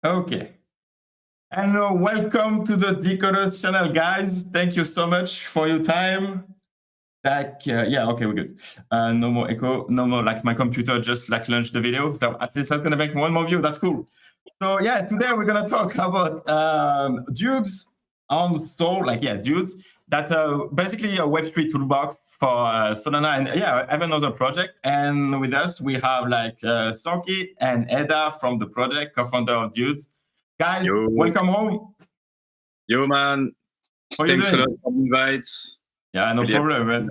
Okay. And welcome to the Decod3rs channel, guys. Thank you so much for your time. Yeah, okay, we're good. No more echo, no more like my computer just like launched the video. So at least that's gonna make one more view. That's cool. So yeah, today we're gonna talk about dudes on Soul, dudes that basically a Web3 toolbox for Solana and I have another project. And with us we have like Sans-Qui and Edda from the project, co-founder of Dudes. Guys, welcome home. Yo, man. Thanks a lot for the invites. Yeah, no problem, man.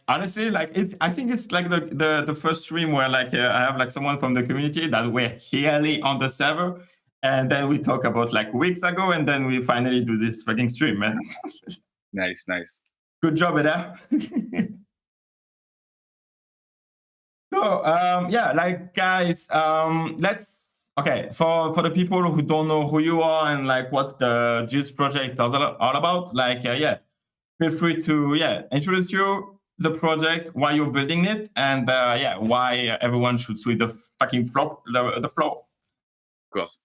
Honestly, I think it's like the first stream where I have like someone from the community that we're here on the server, and then we talk about like weeks ago, and then we finally do this fucking stream, man. Nice. Good job, Edda. So guys, for the people who don't know who you are and like what the Dudes project is all about, feel free to introduce the project, why you're building it, and why everyone should sweep the fucking floor. Of course.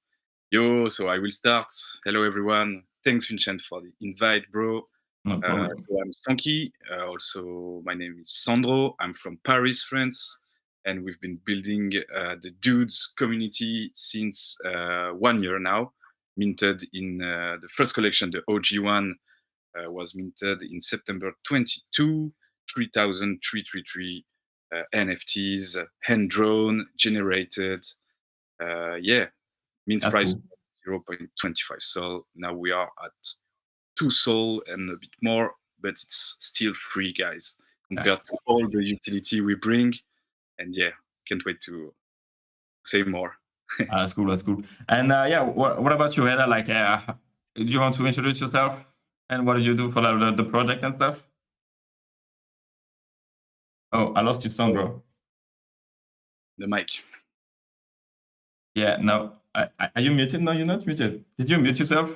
So I will start. Hello everyone. Thanks Vincent for the invite, bro. No problem. So I'm Sans-Qui. Also my name is Sandro. I'm from Paris, France, and we've been building the Dudes community since 1 year now. Minted in the first collection, the OG one. Was minted in September 22, 3,333 NFTs, hand-drawn, generated. Mint That's price cool. 0.25 Sol. Now we are at 2 Sol and a bit more, but it's still free, guys, compared to all the utility we bring. And can't wait to say more. That's cool. And what about you, Edda? Do you want to introduce yourself? And what did you do for the project and stuff? Oh, I lost you, Sandro. The mic. Yeah, no. Are you muted? No, you're not muted. Did you mute yourself?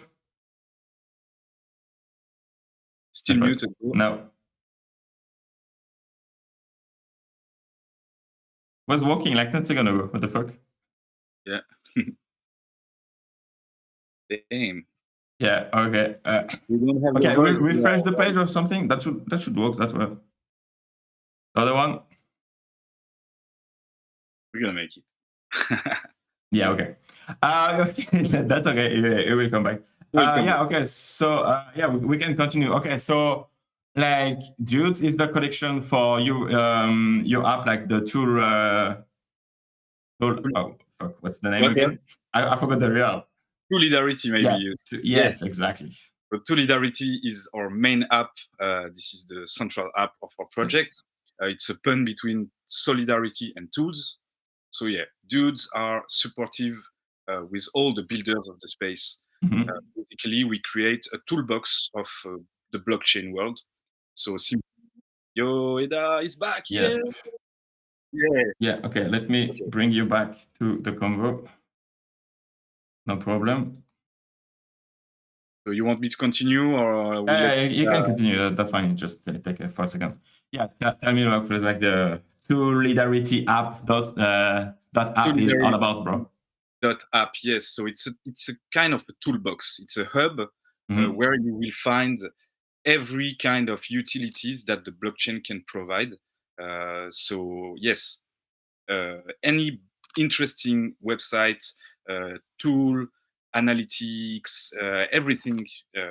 Still muted. No. Was walking like 10 seconds ago. What the fuck? Yeah. Damn. Yeah, okay. Okay, refresh the page or something. That should work. That's well. The other one. We're gonna make it. Yeah, okay. That's okay. It will come back. Okay. So we can continue. Okay, so like Dudes is the collection for your app, like the tool. Oh fuck, what's the name again? I forgot the real. Toledarity, maybe. Yes, exactly. So Toledarity is our main app. This is the central app of our project. Yes. It's a pun between solidarity and tools. So Dudes are supportive with all the builders of the space. Mm-hmm. Basically, we create a toolbox of the blockchain world. So yo, Edda is back. Yeah. Okay, let me bring you back to the convo. No problem. So you want me to continue, or you can continue? That's fine. Just take it for a second. Yeah, tell me about like the Toledarity app app is all about, bro. App, yes. So it's a kind of a toolbox. It's a hub where you will find every kind of utilities that the blockchain can provide. So yes, any interesting website, tool, analytics, everything,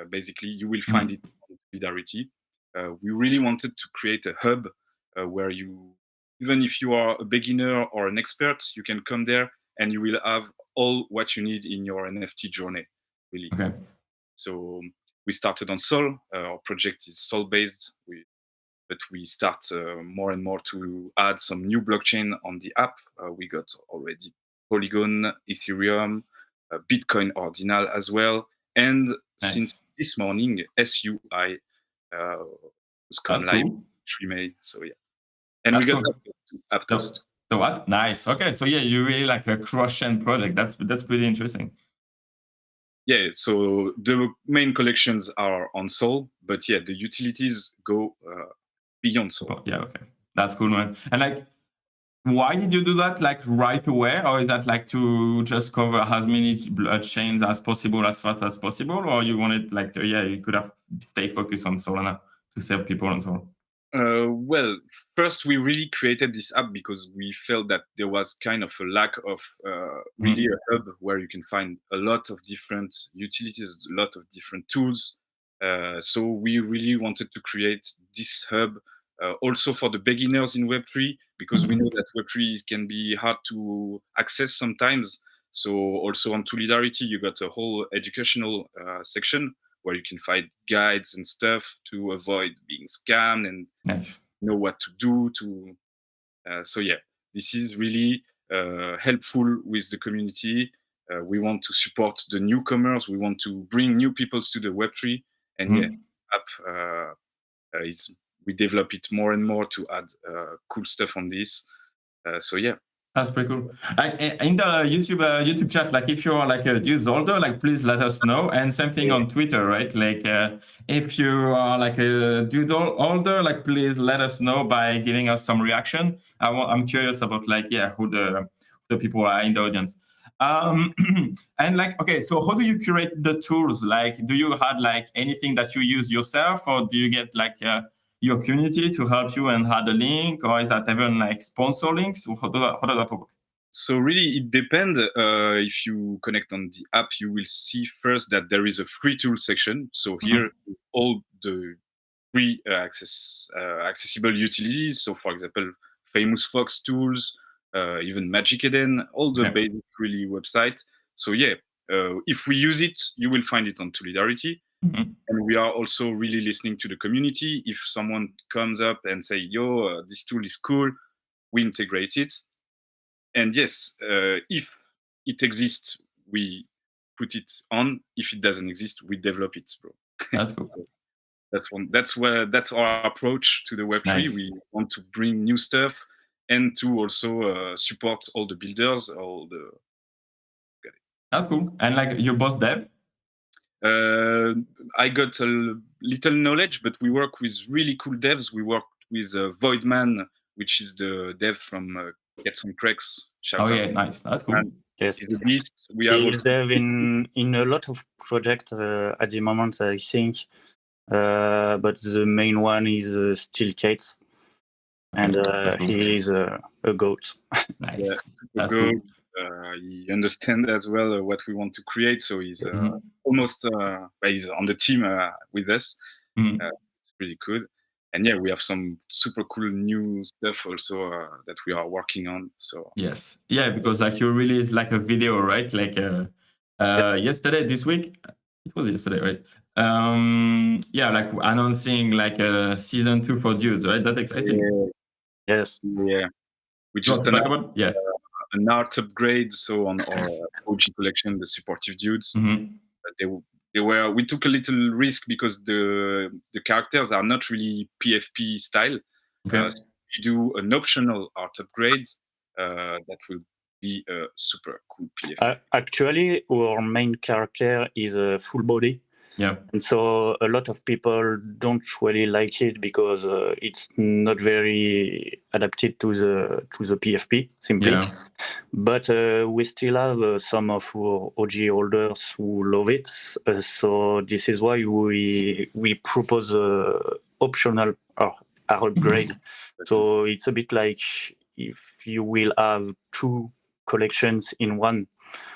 basically, you will find it on Toledarity. We really wanted to create a hub where you, even if you are a beginner or an expert, you can come there and you will have all what you need in your NFT journey, really. Okay. So we started on Sol. Our project is Sol-based, but we start more and more to add some new blockchain on the app. We got already Polygon, Ethereum, Bitcoin Ordinal as well. And since this morning, SUI was gone live 3 May. So and we got Aptos. So what? Nice. Okay. So you really like a cross-chain project. That's pretty interesting. Yeah. So the main collections are on Sol, but the utilities go beyond Sol. Yeah. Okay. That's cool, man. And like, why did you do that like right away, or is that like to just cover as many blockchains as possible as fast as possible, or you wanted like to, you could have stay focused on Solana to save people and so on? Well, first we really created this app because we felt that there was kind of a lack of really a hub where you can find a lot of different utilities, a lot of different tools. So we really wanted to create this hub also for the beginners in Web3, because we know that Web3 can be hard to access sometimes. So also on Toledarity, you got a whole educational section where you can find guides and stuff to avoid being scammed and know what to do. So yeah, this is really helpful with the community. We want to support the newcomers. We want to bring new people to the Web3, and yeah, app we develop it more and more to add cool stuff on this. So yeah. That's pretty cool. Like in the YouTube chat, like if you are like a Dudes holder, like please let us know. And same thing on Twitter, right? Like if you are like a Dude holder, like please let us know by giving us some reaction. I'm curious about like who the people are in the audience. And like, okay, so how do you curate the tools? Like, do you have like anything that you use yourself, or do you get like your community to help you and add a link, or is that even like sponsor links? How does that work? So really, it depends. If you connect on the app, you will see first that there is a free tool section. So here, all the free accessible utilities. So for example, Famous Fox tools, even Magic Eden, all the basic really website. So yeah, if we use it, you will find it on Toledarity. And we are also really listening to the community. If someone comes up and say, yo, this tool is cool, we integrate it. And yes, if it exists, we put it on. If it doesn't exist, we develop it, bro. That's cool. That's our approach to the Web3. Nice. We want to bring new stuff and to also support all the builders, That's cool. And like you're both dev? I got a little knowledge, but we work with really cool devs. We work with Voidman, which is the dev from Decod3rs. Nice. That's cool. Yes, he's a beast. We are dev in a lot of projects at the moment, I think. But the main one is still Kate, and he is a goat. Nice. Yeah, That's goat. Cool. He understands as well what we want to create, so he's almost he's on the team with us. It's pretty good. And yeah, we have some super cool new stuff also that we are working on. So yes, because like you released like a video, right? Like yesterday, this week. It was yesterday, right? Like announcing like a season 2 for Dudes, right? That's exciting. Yeah. Yes. Yeah. We just announced an art upgrade. So on our OG collection, the supportive Dudes, we took a little risk because the characters are not really PFP style. So we do an optional art upgrade that will be a super cool PFP. Actually, our main character is a full body. Yeah. And so a lot of people don't really like it because it's not very adapted to the PFP simply. Yeah. But we still have some of our OG holders who love it. So this is why we propose optional upgrade. So it's a bit like if you will have 2 collections in one.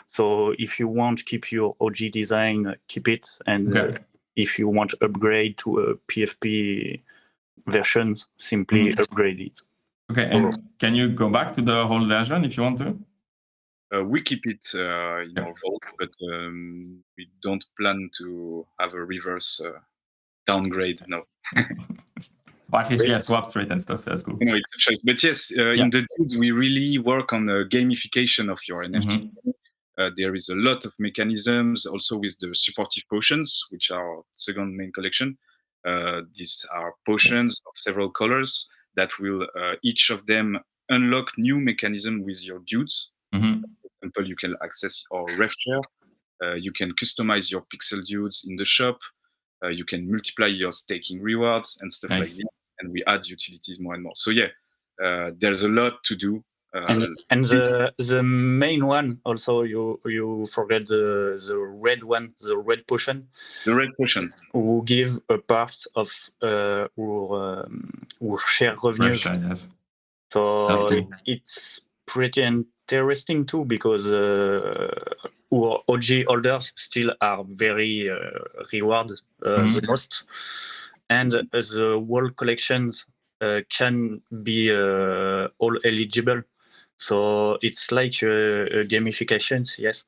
So if you want to keep your OG design, keep it. And if you want to upgrade to a PFP version, simply upgrade it. Okay, and can you go back to the old version if you want to? We keep it in our vault, but we don't plan to have a reverse downgrade, no. Or at least, swap straight and stuff, that's cool. It's a choice. But yes, in the Dudes, we really work on the gamification of your NFT. There is a lot of mechanisms also with the supportive potions, which are our second main collection. These are potions of several colors that will each of them unlock new mechanism with your Dudes. For example, you can access our ref share. You can customize your pixel Dudes in the shop. You can multiply your staking rewards and stuff like that. And we add utilities more and more. So yeah, there's a lot to do. And the main one also, you forget the red one, the red potion. The red potion. Who give a part of our share revenues. Yes. So cool. It's pretty interesting too, because our OG holders still are very rewarded the most, and the whole collections can be all eligible. So it's like a gamification, yes.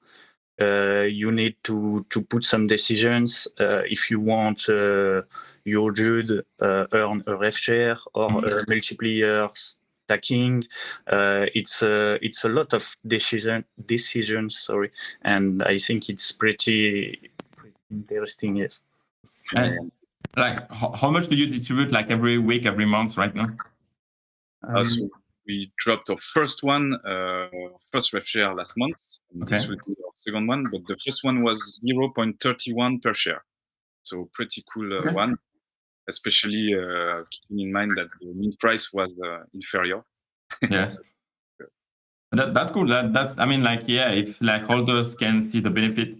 You need to put some decisions if you want your dude earn a ref share or multiplayer stacking. It's a lot of decisions. Sorry, and I think it's pretty interesting. Yes. And like, how much do you distribute like every week, every month right now? So we dropped our first one, first ref share last month. This will be our second one, but the first one was 0.31 per share. So pretty cool one, especially keeping in mind that the mint price was inferior. Yes. That's cool. That's I mean, like, yeah, if like holders can see the benefit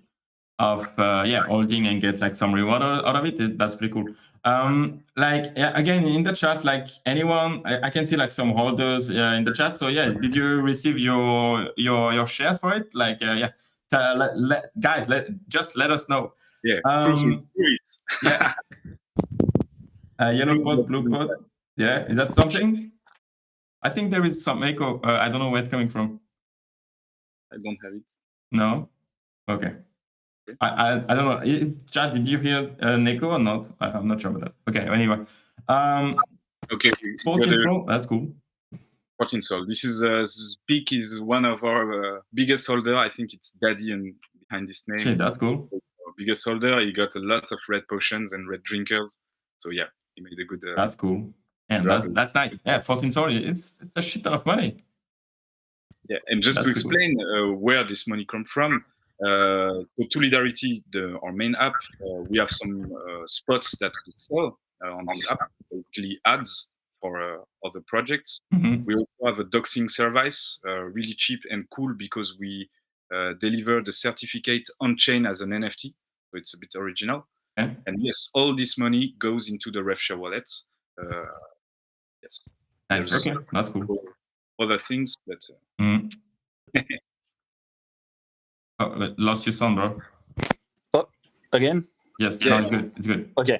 of holding and get like some reward out of it, that's pretty cool. Like, yeah, again, in the chat, like anyone, I can see like some holders in the chat. So yeah, did you receive your shares for it? Like, guys, just let us know. Yeah. Yeah. Yellow pod, blue pod. Yeah, is that something? I think there is some echo. I don't know where it's coming from. I don't have it. No. Okay. I don't know. Chad, did you hear an echo or not? I'm not sure about that. Okay. Anyway. Okay. 14 Pro. That's cool. 14 Sol. This is Peak is one of our biggest holder. I think it's Daddy and behind this name. Shit, that's cool. Our biggest holder. He got a lot of red potions and red drinkers. So yeah, he made a good. That's cool. And that's nice. Yeah, 14 Sol. It's a shit ton of money. Yeah, and just to explain where this money comes from. So Toledarity, our main app, we have some spots that we sell on this app, basically ads for other projects. We also have a doxing service, really cheap and cool because we deliver the certificate on chain as an NFT, so it's a bit original. And yes, all this money goes into the RefShare wallet. Yes. Nice. Okay, that's cool. Other things, but. Oh, lost your sound, bro. Oh, again? Yes, no, it's good. It's good. Okay.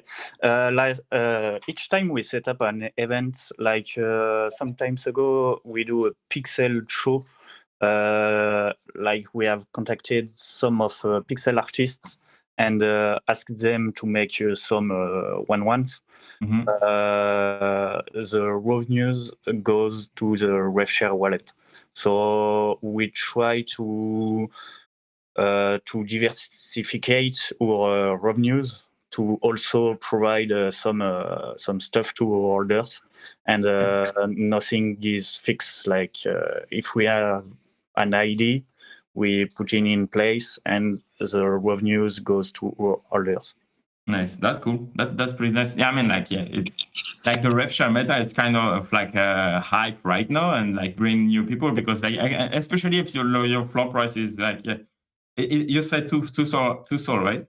Each time we set up an event, like some times ago, we do a pixel show. Like we have contacted some of pixel artists and asked them to make some one-ones. The revenues goes to the RefShare wallet. So we try to diversificate our revenues to also provide some stuff to our holders, and nothing is fixed. Like if we have an ID, we put it in place, and the revenues goes to our holders. Nice, that's cool. That's pretty nice. Yeah, I mean, like, yeah, it's like the RefShare meta. It's kind of like a hype right now, and like bring new people because, like, especially if your floor price is like, yeah. You said two sol, right?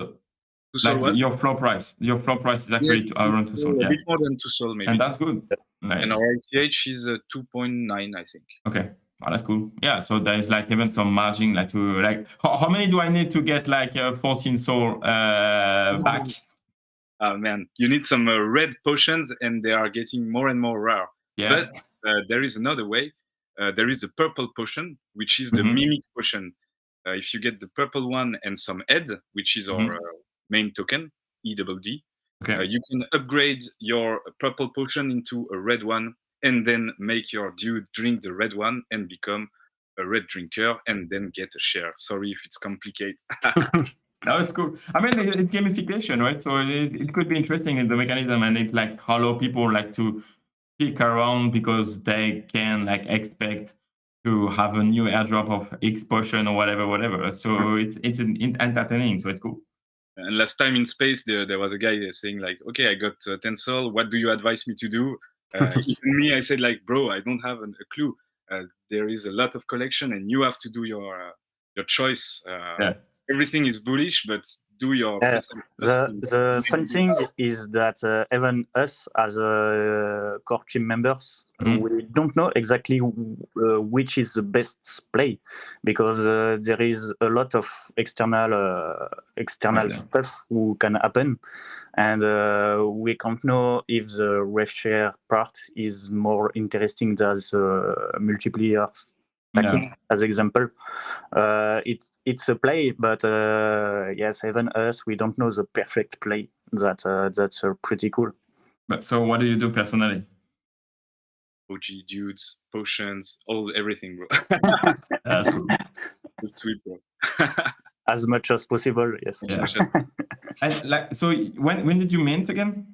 Like what? Your floor price is actually around 2 sol. A bit more than 2 sol, maybe. And that's good. Nice. And our ATH is 2.9, I think. Okay, oh, that's cool. Yeah, so there is like even some margin, like to like how many do I need to get like 14 sol back? Oh man, you need some red potions, and they are getting more and more rare. Yeah. But there is another way. There is the purple potion, which is the mimic potion. If you get the purple one and some Ed, which is our main token, EDD, you can upgrade your purple potion into a red one, and then make your dude drink the red one and become a red drinker, and then get a share. Sorry if it's complicated. No, it's cool. I mean, it's gamification, right? So it could be interesting in the mechanism, and it like allow people like to stick around because they can like expect to have a new airdrop of X potion or whatever. So it's entertaining. So it's cool. And last time in space, there was a guy saying like, "Okay, I got 10 sol. What do you advise me to do?" Even me, I said like, bro, I don't have a clue. There is a lot of collection, and you have to do your choice. Everything is bullish, but do your best. The fun thing is that even us as core team members, we don't know exactly which is the best play, because there is a lot of external stuff who can happen, and we can't know if the rev share part is more interesting than multiplayer stacking, as example. It's a play, but yes, even us, we don't know the perfect play. That's pretty cool. But so what do you do personally? OG dudes, potions, everything, bro. That's cool. It's sweet, bro. As much as possible, yes. Yeah. And like, so when did you mint again?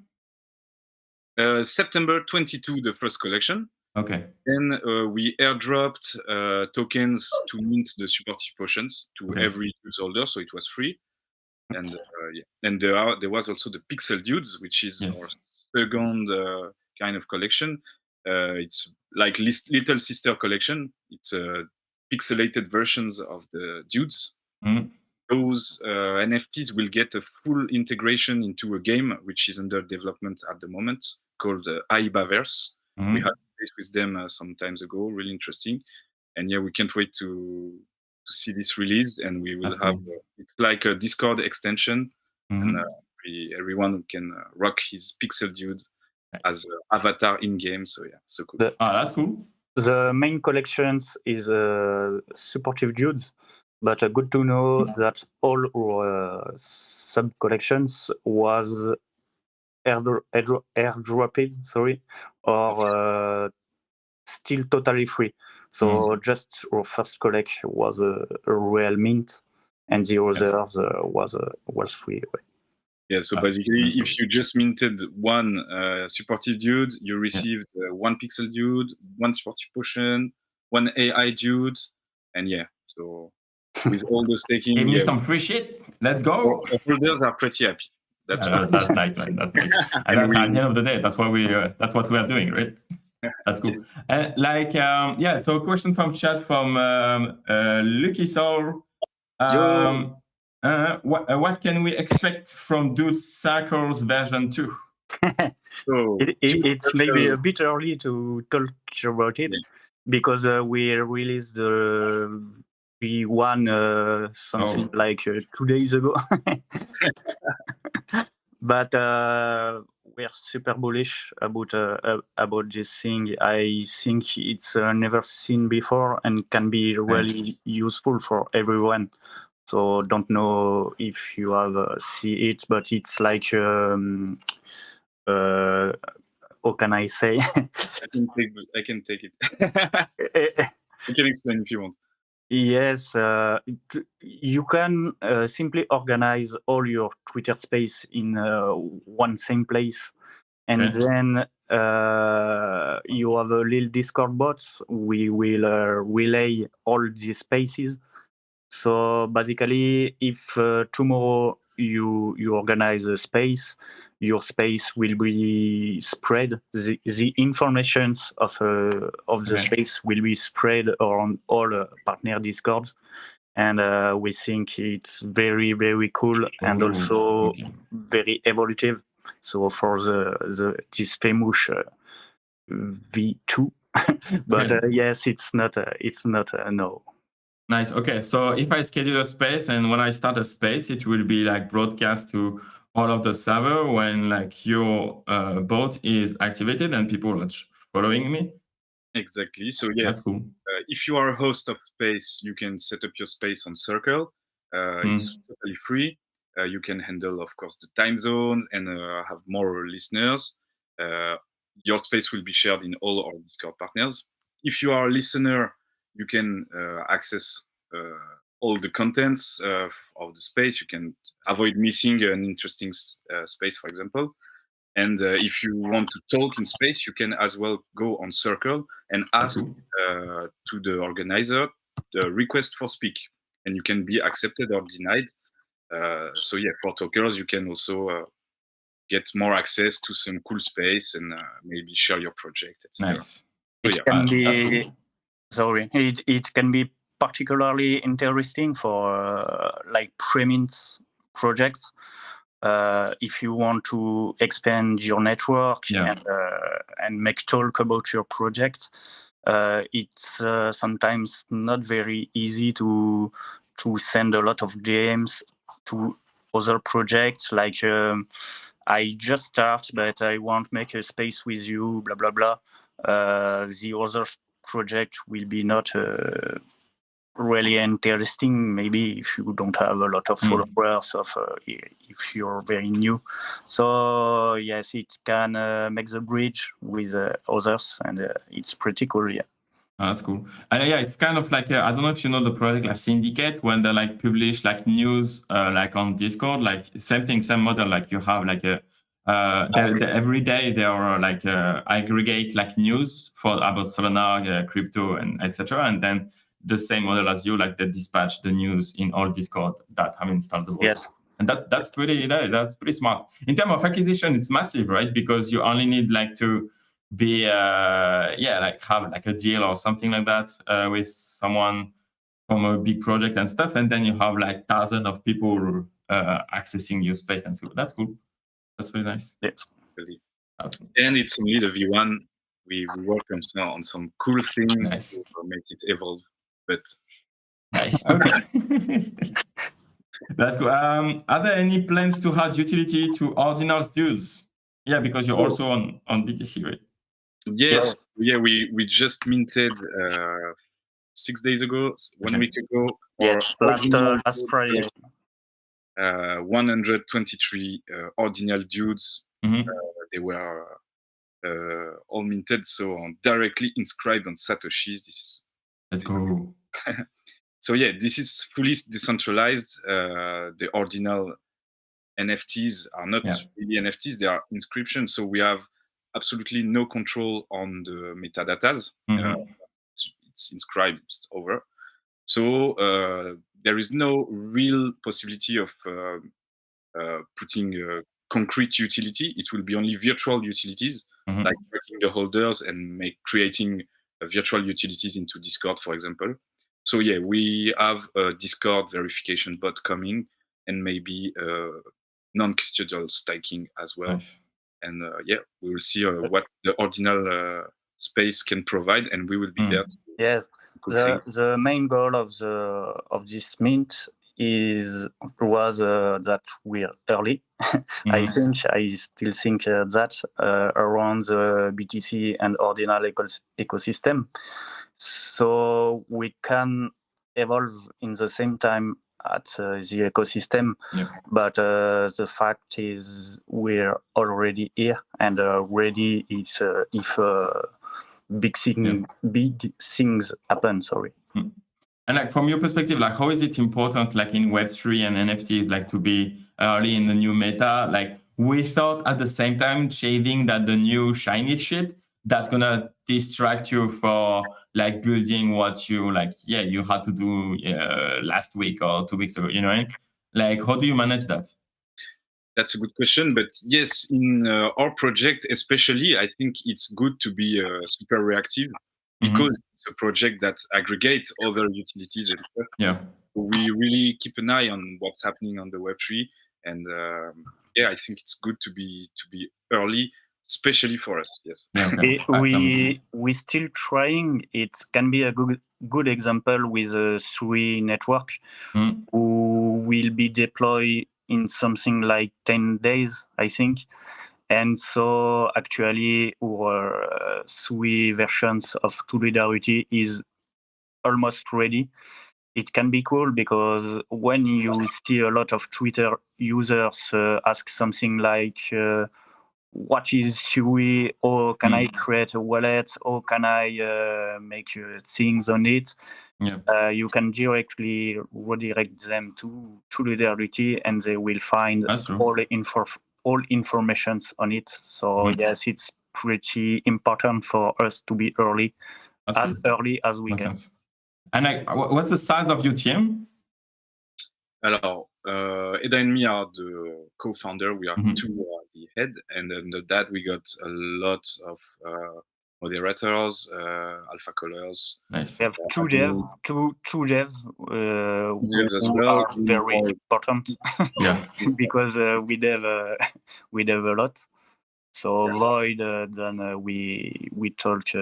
September 22, the first collection. Okay. Then we airdropped tokens to mint the supportive potions to every use holder, so it was free. And and there was also the Pixel Dudes, which is our second kind of collection. It's like little sister collection. It's pixelated versions of the dudes. Those NFTs will get a full integration into a game which is under development at the moment called Aibaverse. We had this with them some times ago, really interesting. And yeah, we can't wait to see this released, and we will have it's like a Discord extension, and everyone can rock his pixel dude as avatar in game. So yeah, so cool. That's cool. The main collections is supportive dudes, but good to know that all our sub collections was airdropped, or still totally free. So just our first collection was a real mint, and the others was free. Yeah, so basically, if you just minted one supportive dude, you received one pixel dude, one supportive potion, one AI dude, and so with all the staking, give me some free shit. Let's go. Our holders are pretty happy. That's nice, man. That's nice. And at the end of the day, that's what we are doing, right? That's cool. So a question from chat from Lucky Soul. What can we expect from Dudes3rs version 2? It's maybe a bit early to talk about it, because we released the V1 something like 2 days ago. But we're super bullish about this thing. I think it's never seen before and can be really useful for everyone. So don't know if you have see it, but it's like how can I say? I can take it. You can explain if you want. Yes, you can simply organize all your Twitter space in one same place, and then you have a little Discord bot. We will relay all these spaces. So basically, if tomorrow you organize a space, your space will be spread. The informations of the space will be spread around all partner Discords, and we think it's very, very cool and also very evolutive. So for this famous V2, but yes, it's not no. Nice. Okay, so if I schedule a space and when I start a space, it will be like broadcast to all of the server when like your bot is activated and people are following me. Exactly. So that's cool. If you are a host of space, you can set up your space on Circle. It's totally free. You can handle, of course, the time zones and have more listeners. Your space will be shared in all our Discord partners. If you are a listener, you can access all the contents of the space. You can avoid missing an interesting space, for example. And if you want to talk in space, you can as well go on Circle and ask to the organizer the request for speak, and you can be accepted or denied. So for talkers, you can also get more access to some cool space and maybe share your project, etc. Nice. It So, can be cool. sorry. It can be particularly interesting for like premise projects. If you want to expand your network and make talk about your project, it's sometimes not very easy to send a lot of games to other projects. Like I just start, but I want make a space with you, blah blah blah. The other project will be not really interesting, maybe if you don't have a lot of followers, if you're very new. So yes, it can make the bridge with others, and it's pretty cool. Yeah. Oh, that's cool. And yeah, it's kind of like I don't know if you know the project like Syndicate, when they like publish like news like on Discord, like same thing, same model. Like you have like a every day they are like aggregate like news about Solana, crypto, and etc. And then the same model as you, like they dispatch the news in all Discord that have installed the bot. Yes. And that's pretty smart. In terms of acquisition, it's massive, right? Because you only need like to be like have like a deal or something like that with someone from a big project and stuff, and then you have like thousands of people accessing your space, and so that's cool. That's really nice. Yes. And it's only the V1. We work on some cool things Nice. to make it evolve. But nice. Okay. That's cool. Are there any plans to add utility to Ordinal Dudes? Yeah, because you're also on BTC, right? Yes. Yeah, we just minted 6 days ago, 1 week ago. Yes, last Friday. 123 Ordinal Dudes. They were all minted, so directly inscribed on Satoshis. Let's go. So yeah, this is fully decentralized. The Ordinal NFTs are not really NFTs; they are inscriptions. So we have absolutely no control on the metadatas. It's inscribed, it's over. So there is no real possibility of putting concrete utility. It will be only virtual utilities, like tracking the holders and creating virtual utilities into Discord, for example. So yeah, we have a Discord verification bot coming, and maybe non-custodial staking as well. Nice. And yeah, we will see what the Ordinal space can provide, and we will be there. Yes, the main goal of this mint was that we're early. I still think that around the BTC and Ordinal ecosystem, so we can evolve in the same time at the ecosystem. But the fact is we're already here and ready. It's if big things happen. Sorry. And like from your perspective, like how is it important, like in Web3 and NFTs, like to be early in the new meta, like without at the same time chasing that the new shiny shit that's gonna distract you for like building what you like, you had to do last week or 2 weeks ago, you know what I mean? Like how do you manage that? That's a good question, but yes, in our project especially, I think it's good to be super reactive because it's a project that aggregates other utilities and stuff. Yeah, we really keep an eye on what's happening on the Web3, and I think it's good to be early, especially for us. Yes. We still trying. It can be a good example with a 3 network who will be deployed in something like 10 days, I think. And so actually our 3 versions of Toledarity is almost ready. It can be cool because when you see a lot of Twitter users ask something like, what is Shui, or can I create a wallet, or can I make things on it? You can directly redirect them to Toledarity and they will find all informations on it. So yes, it's pretty important for us to be early, early as we can. And like, what's the size of your team? Alors, Edda and me are the co-founder. We are two at the head, and under that we got a lot of moderators, alpha callers. Nice. We have two devs as who well. are very important. Yeah. Because we dev a lot. So Void, then we talked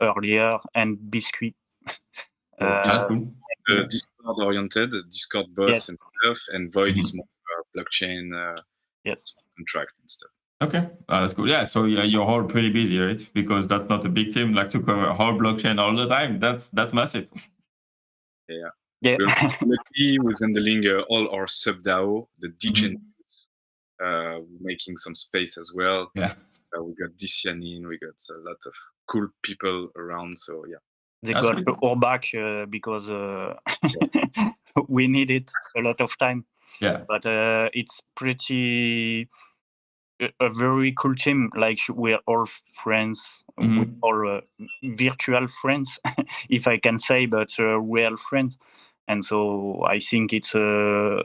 earlier, and Biscuit. That's cool. Discord oriented, Discord bots Yes. and stuff, and Void is more blockchain Yes. contract and stuff. Okay, that's cool. Yeah, so you're all pretty busy, right? Because that's not a big team, like to cover whole blockchain all the time. That's massive. Yeah. Yeah. We're with handling all our sub DAO, the DJ making some space as well. Yeah. We got Dicianin, we got a lot of cool people around. So yeah. They got all back because we needed a lot of time. Yeah. But it's pretty a very cool team. Like we're all friends, we're all virtual friends, if I can say, but real friends. And so I think it's a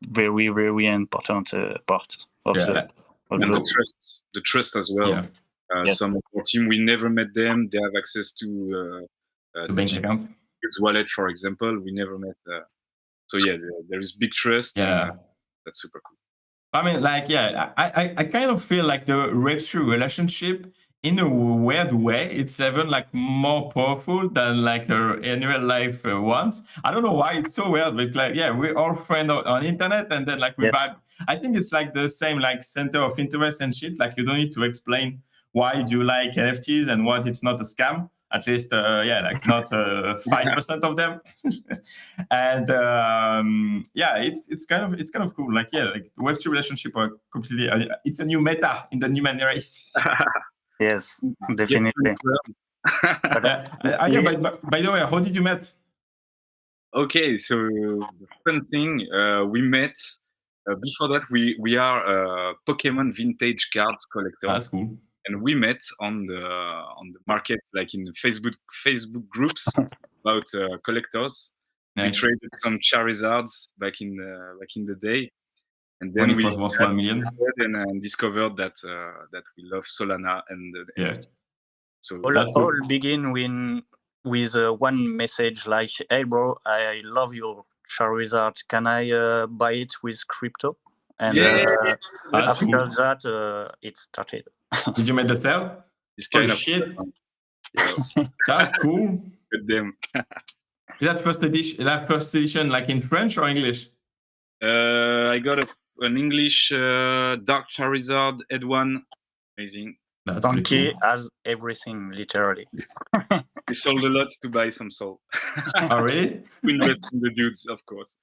very, very important part of the trust as well. Yeah. Some of our team, we never met them. They have access to the bank account. Wallet, for example. We never met. So yeah, there is big trust. Yeah. And, that's super cool. I mean, like, yeah, I kind of feel like the Web3 relationship, in a weird way, it's even like more powerful than like in real life ones. I don't know why it's so weird, but like, yeah, we're all friends on internet, and then like we vibe. I think it's like the same like center of interest and shit. Like you don't need to explain why do you like NFTs and what it's not a scam. At least, like not 5% of them. And yeah, it's kind of cool. Like like Web3 relationship are completely. It's a new meta in the human race. Yes, definitely. By the way, how did you meet? Okay, so the fun thing, we met. Before that, we are Pokemon vintage cards collector. That's cool. And we met on the market, like in Facebook groups about collectors. Nice. We traded some Charizards back in the day, and then we was worth 1 million. And discovered that we love Solana and NFT. So all begin with one message like, "Hey bro, I love your Charizard. Can I buy it with crypto?" And after that, it started. Did you make the sale? This kind of shit. That's cool. With them. Is that first edition like in French or English? I got an English Dark Charizard Ed 1. Amazing. Donkey has everything, literally. We sold a lot to buy some soul. Oh, really? We invest in the dudes, of course.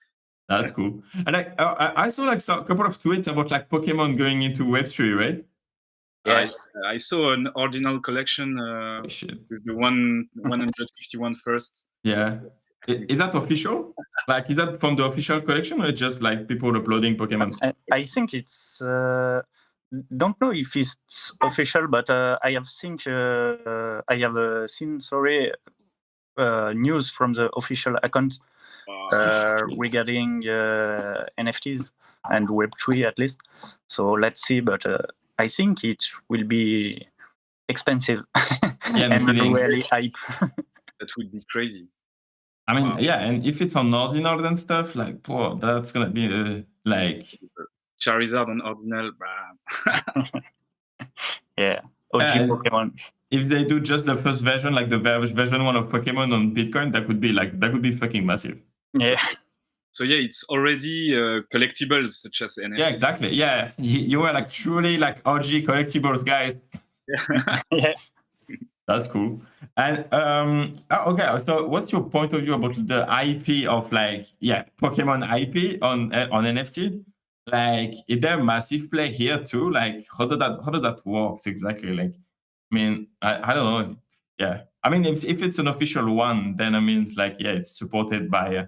That's cool. And I saw like a couple of tweets about like Pokemon going into Web3, right? Yes. I saw an Ordinal collection with the 151 first. Yeah. Is that official? Like, is that from the official collection, or just like people uploading Pokemon? I think it's. Don't know if it's official, but I have seen. News from the official account regarding NFTs and Web3 at least. So let's see, but I think it will be expensive and really hype. That would be crazy. I mean, yeah, and if it's on Ordinal and stuff, like, whoa, that's gonna be like Charizard on Ordinal. Yeah, OG Pokemon. If they do just the first version, like the version 1 of Pokemon on Bitcoin, that could be fucking massive. Yeah. So yeah, it's already collectibles such as NFTs. Yeah, exactly. Yeah, you were like truly like OG collectibles guys. Yeah. That's cool. And okay, so what's your point of view about the IP of like Pokemon IP on NFT? Like, is there a massive play here too? Like, how does that work exactly? Like, I mean, I don't know. Yeah, I mean, if it's an official one, then it means like it's supported by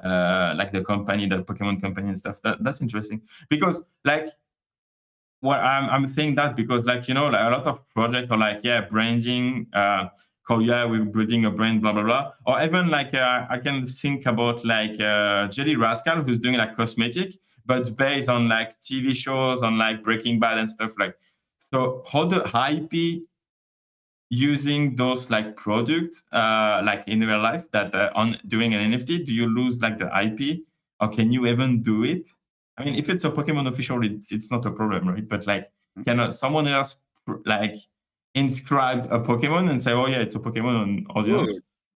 like the company, the Pokemon company and stuff. That's interesting because like. Well, I'm saying that because, like, you know, like a lot of projects are like, branding call, yeah, we're building a brand, blah, blah, blah. Or even like, I can think about like Jelly Rascal, who's doing like cosmetic, but based on like TV shows, on like Breaking Bad and stuff like. So how the IP using those like products, like in real life that on during an NFT, do you lose like the IP, or can you even do it? I mean, if it's a Pokemon official, it's not a problem, right? But like, can someone else like inscribe a Pokemon and say, oh yeah, it's a Pokemon on Ordinal?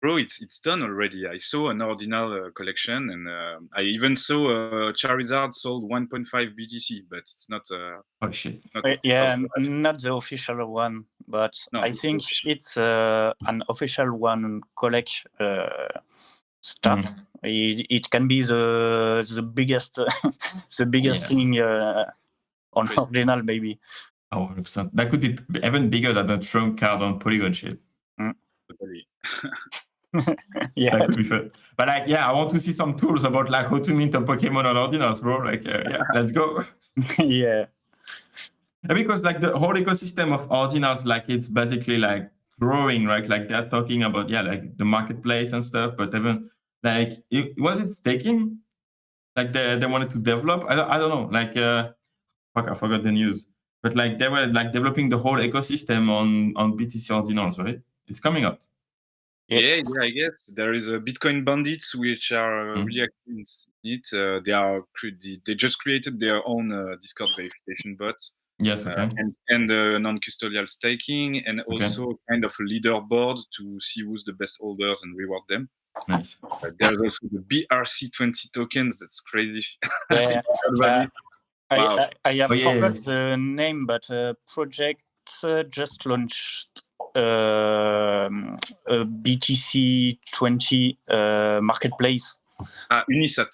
Bro, it's done already. I saw an Ordinal collection, and I even saw Charizard sold 1.5 BTC, but it's not. Oh shit! Not the official one, but no, I think it's an official one collect stuff. It can be the biggest the biggest thing on Ordinal, maybe. Oh, 100%. That could be even bigger than the Trump card on Polygon shit. Totally. Yeah, that could be fun. But like, yeah, I want to see some tools about like how to mint a Pokemon on Ordinals, bro. Like, yeah, let's go. Yeah. Because like the whole ecosystem of Ordinals, like it's basically like growing, right? Like they're talking about, yeah, like the marketplace and stuff, but even like, was it taking? Like they wanted to develop? I don't know. Like, fuck, I forgot the news. But like they were like developing the whole ecosystem on BTC Ordinals, right? It's coming up. Yeah, I guess there is a Bitcoin bandits which are really active in it. They just created their own Discord verification bot. Yes, okay. And non-custodial staking, and also kind of a leaderboard to see who's the best holders and reward them. Nice. There's also the BRC20 tokens. That's crazy. Yeah. I have forgot the name, but project just launched a BTC20 marketplace. Unisat.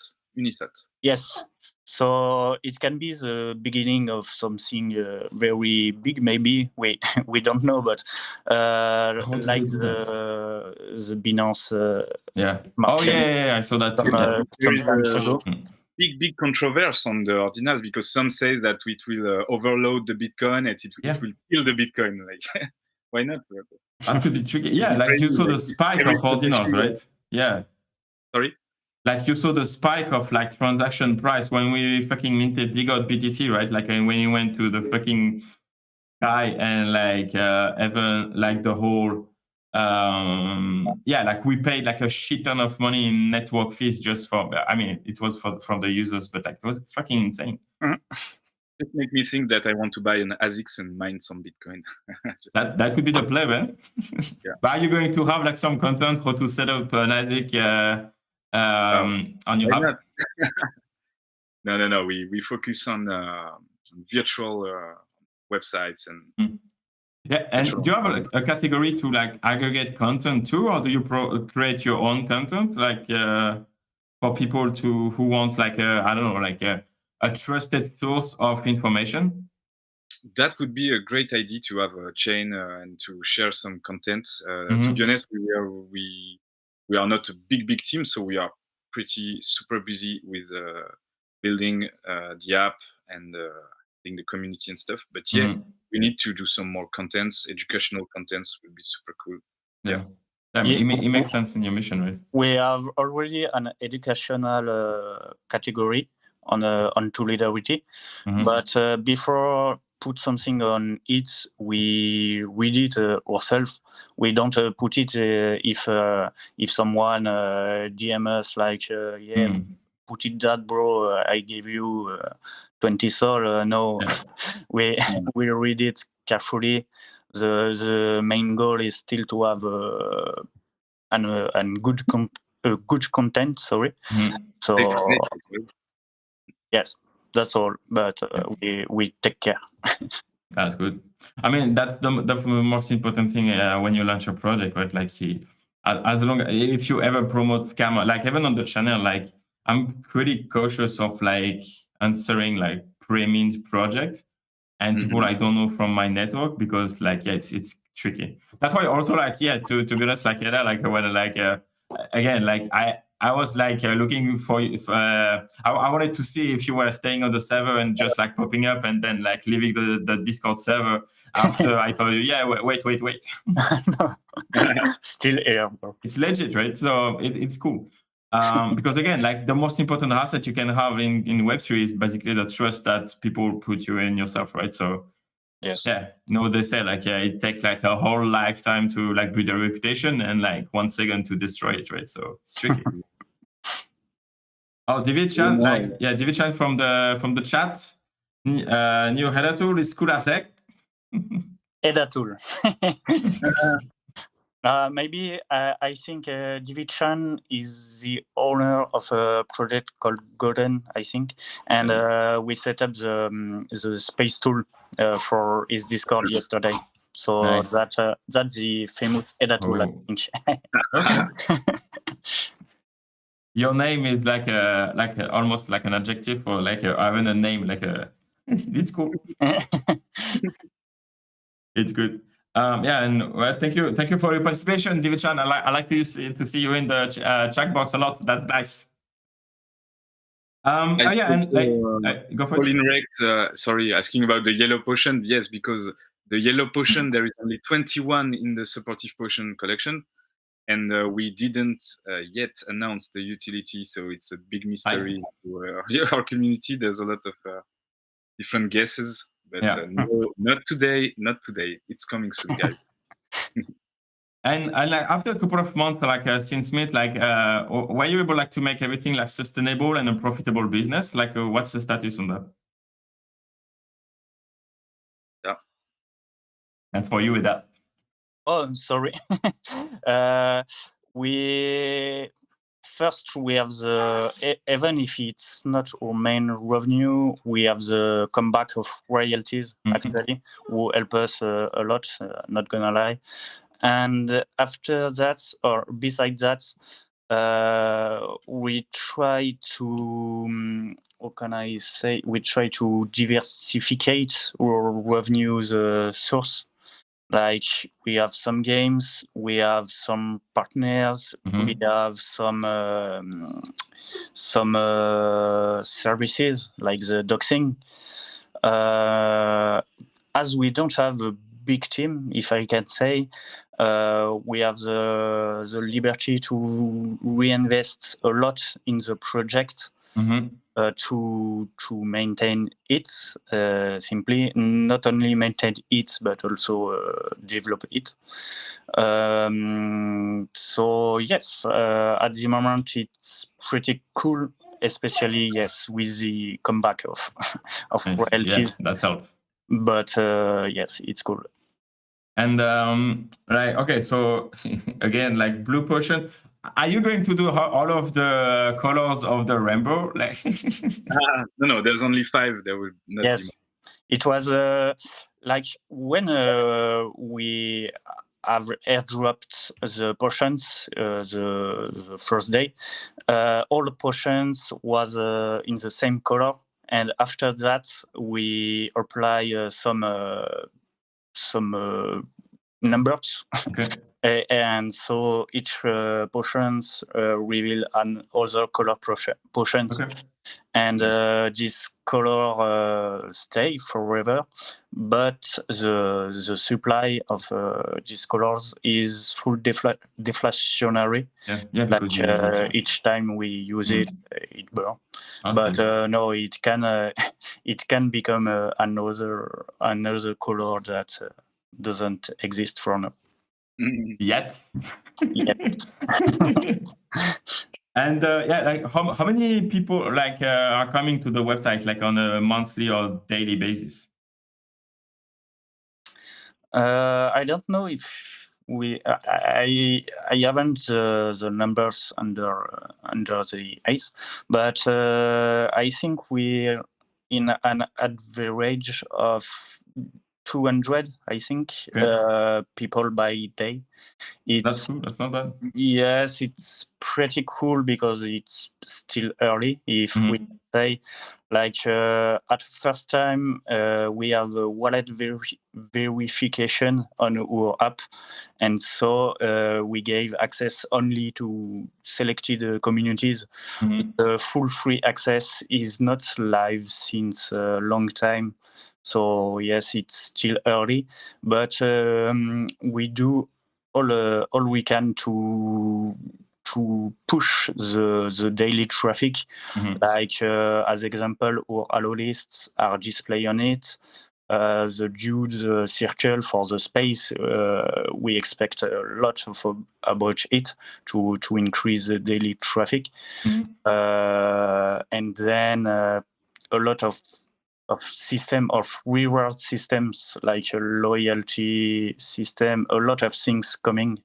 Yes. So it can be the beginning of something very big, maybe. We don't know, but like the Binance. I saw that some times ago. Big controversy on the Ordinals, because some say that it will overload the Bitcoin and it will kill the Bitcoin. Like, why not? That could be tricky. Yeah, like you saw the spike of Ordinals, right? Yeah. Sorry? Like you saw the spike of like transaction price when we fucking minted Decod BTC, right? Like when you went to the fucking sky and like even like the whole like we paid like a shit ton of money in network fees just for, I mean, it was from the users, but like it was fucking insane. It makes me think that I want to buy an ASICs and mine some Bitcoin. that could be the play, man. Yeah. But are you going to have like some content how to set up an ASIC on your app? No. We focus on virtual websites and. Yeah, and do you have a category to like aggregate content too, or do you create your own content, like for people who want like a trusted source of information? That would be a great idea, to have a chain and to share some content. To be honest, we are not a big team, so we are super busy with building the app and the community and stuff. But we need to do some more contents. Educational contents would be super cool. Yeah. It makes sense in your mission, right? We have already an educational category on Toledarity, but before put something on it, we read it ourselves. We don't put it if someone DM us like put it that, bro. I gave you 20 Sol. No, we read it carefully. The main goal is still to have good content. Sorry. So yes, that's all. But we take care. That's good. I mean, that's the most important thing when you launch a project, right? Like, as long if you ever promote scam, like even on the channel, like I'm pretty cautious of like answering like pre-mint project and people I don't know from my network, because like it's tricky. That's why also like to be honest, like when like again, like I was like looking for I wanted to see if you were staying on the server and just like popping up and then like leaving the Discord server after I told you, wait. Still here. It's legit, right? So it's cool. Because again, like the most important asset you can have in Web3 is basically the trust that people put you in yourself, right? So yes, yeah, they say like, yeah, it takes like a whole lifetime to like build a reputation and like 1 second to destroy it, right? So it's tricky. Oh, David Chan, David Chan from the chat. New header tool is cool as heck. Edda tool. Maybe I think David Chan is the owner of a project called Golden, I think, and we set up the space tool for his Discord yesterday. So nice. that's the famous Edda tool, I think. Okay. Your name is like almost like an adjective or like having a name like a. It's cool. It's good. Yeah, and thank you for your participation, David Chan. I like to see you in the chat box a lot. That's nice. Yeah, and like go for Pauline Recht, sorry, asking about the yellow potion. Yes, because the yellow potion there is only 21 in the supportive potion collection, and we didn't yet announce the utility, so it's a big mystery to our community. There's a lot of different guesses, but no, not today. It's coming soon, guys. And like after a couple of months, like since Meet, like were you able like to make everything like sustainable and a profitable business? Like what's the status on that? Yeah. And for you with that. Oh, sorry. We have the, even if it's not our main revenue, we have the comeback of royalties, actually, who help us a lot, not gonna lie. And after that, or besides that, we try to, what can I say? We try to diversificate our revenues source. Like we have some games, we have some partners, we have some services like the doxing. As we don't have a big team, if I can say, we have the liberty to reinvest a lot in the project. To maintain it, simply not only maintain it but also develop it. So yes, at the moment it's pretty cool, especially with the comeback of royalties. Yeah, that helps. But yes, it's cool. And right, okay, so again, like Blue Potion. Are you going to do all of the colors of the rainbow? Like no, there's only 5. There will not be more. It was like when we have airdropped the potions the first day. All the potions was in the same color, and after that we apply some numbers. Okay. And so each potions reveal another color potions. Okay. And this color stay forever, but the supply of these colors is full deflationary. Like each time we use it burns. But no, it can become another color that doesn't exist for now. Yet. And like how many people like are coming to the website like on a monthly or daily basis? I don't know if I haven't the numbers under the eyes, but I think we're in an average of 200, I think, people by day. That's cool. That's not bad. Yes, it's pretty cool because it's still early. If we say, like at first time, we have a wallet verification on our app, and so we gave access only to selected communities. The full free access is not live since a long time. So yes, it's still early, but we do all we can to push the daily traffic. Like as example, our allo lists are displayed on it. The Dudes circle for the space, we expect a lot about it to increase the daily traffic. And then a lot of system of reward systems, like a loyalty system, a lot of things coming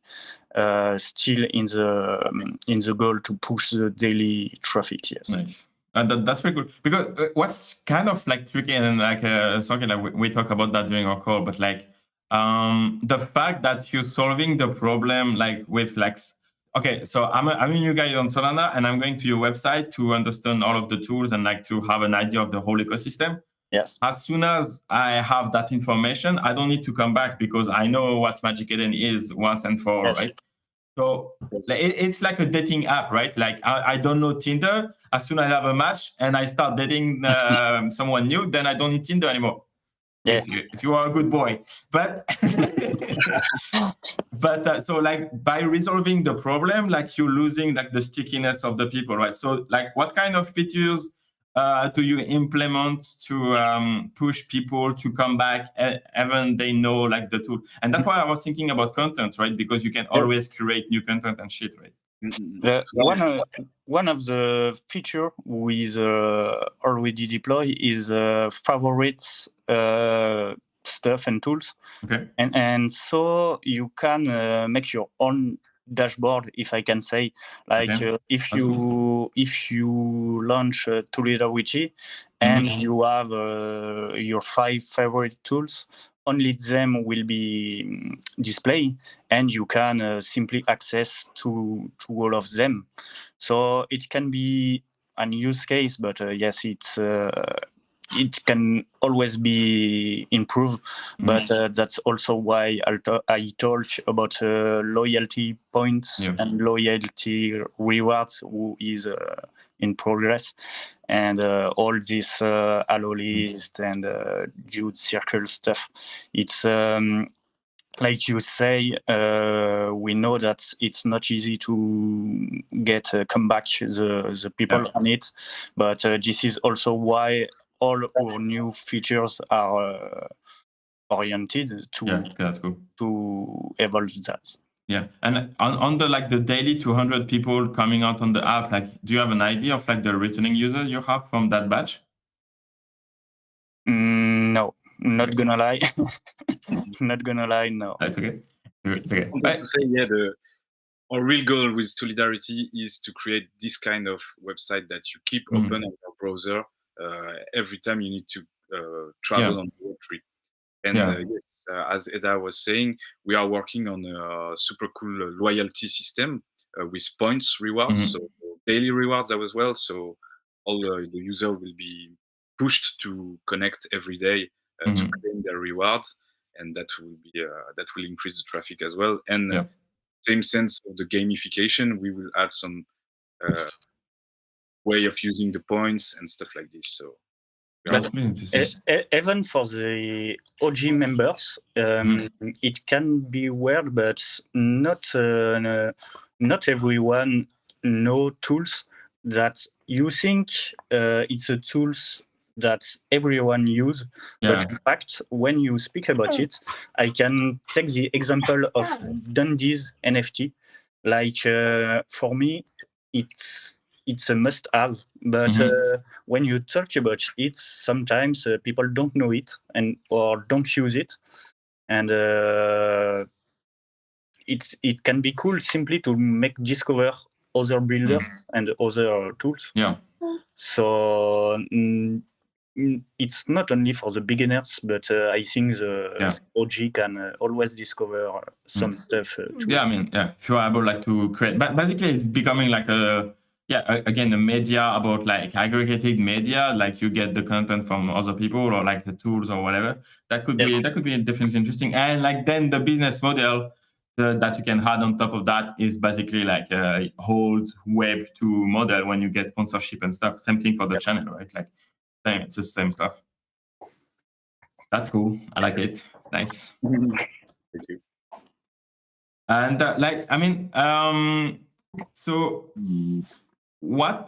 still in the goal to push the daily traffic. Yes. Nice. That's pretty cool, because what's kind of like tricky, and like something like we talk about that during our call, but like the fact that you're solving the problem like with like, okay, so I'm a new guy on Solana, and I'm going to your website to understand all of the tools and like to have an idea of the whole ecosystem. Yes. As soon as I have that information, I don't need to come back because I know what Magic Eden is once and for all, yes. Right? So it's like a dating app, right? Like I don't know Tinder. As soon as I have a match and I start dating someone new, then I don't need Tinder anymore. Yeah. If you are a good boy. But so like by resolving the problem, like you're losing like the stickiness of the people, right? So like what kind of features do you implement to push people to come back even they know like the tool? And that's why I was thinking about content, right? Because you can always create new content and shit, right? One of the feature with already deployed is favorites stuff and tools. Okay. And so you can make your own dashboard, if I can say, like okay. If you launch Toledarity and you have your 5 favorite tools, only them will be displayed, and you can simply access to all of them. So it can be an use case, but yes, it can always be improved. But that's also why I told about loyalty points and loyalty rewards, who is in progress, and all this allo list and Dude circle stuff. It's like you say, we know that it's not easy to get come back the people on it, but this is also why all our new features are oriented to that's cool. To evolve that. Yeah, and on the like the daily 200 people coming out on the app, like, do you have an idea of like the returning user you have from that batch? No, not gonna lie. Not gonna lie, no. That's okay. It's okay. To say, our real goal with Toledarity is to create this kind of website that you keep open on your browser every time you need to travel on the Web3. And yes, as Edda was saying, we are working on a super cool loyalty system with points rewards, so daily rewards as well. So all the user will be pushed to connect every day to claim their rewards, and that will increase the traffic as well. And same sense of the gamification, we will add some way of using the points and stuff like this. So that's even for the OG members, it can be weird, but not everyone know tools that you think it's a tools that everyone use. But in fact, when you speak about it, I can take the example of Dundee's NFT. Like for me, it's a must-have, but when you talk about it, sometimes people don't know it or don't use it, and it can be cool simply to discover other builders and other tools. Yeah. So it's not only for the beginners, but I think the OG can always discover some stuff. I mean, if you're able like to create, but basically it's becoming like again, a media about like aggregated media, like you get the content from other people or like the tools or whatever. That could be definitely interesting. And like then the business model that you can add on top of that is basically like a whole Web2 model when you get sponsorship and stuff. Same thing for the channel, right? Like it's the same stuff. That's cool. I like it. It's nice. Thank you. And like, I mean, so what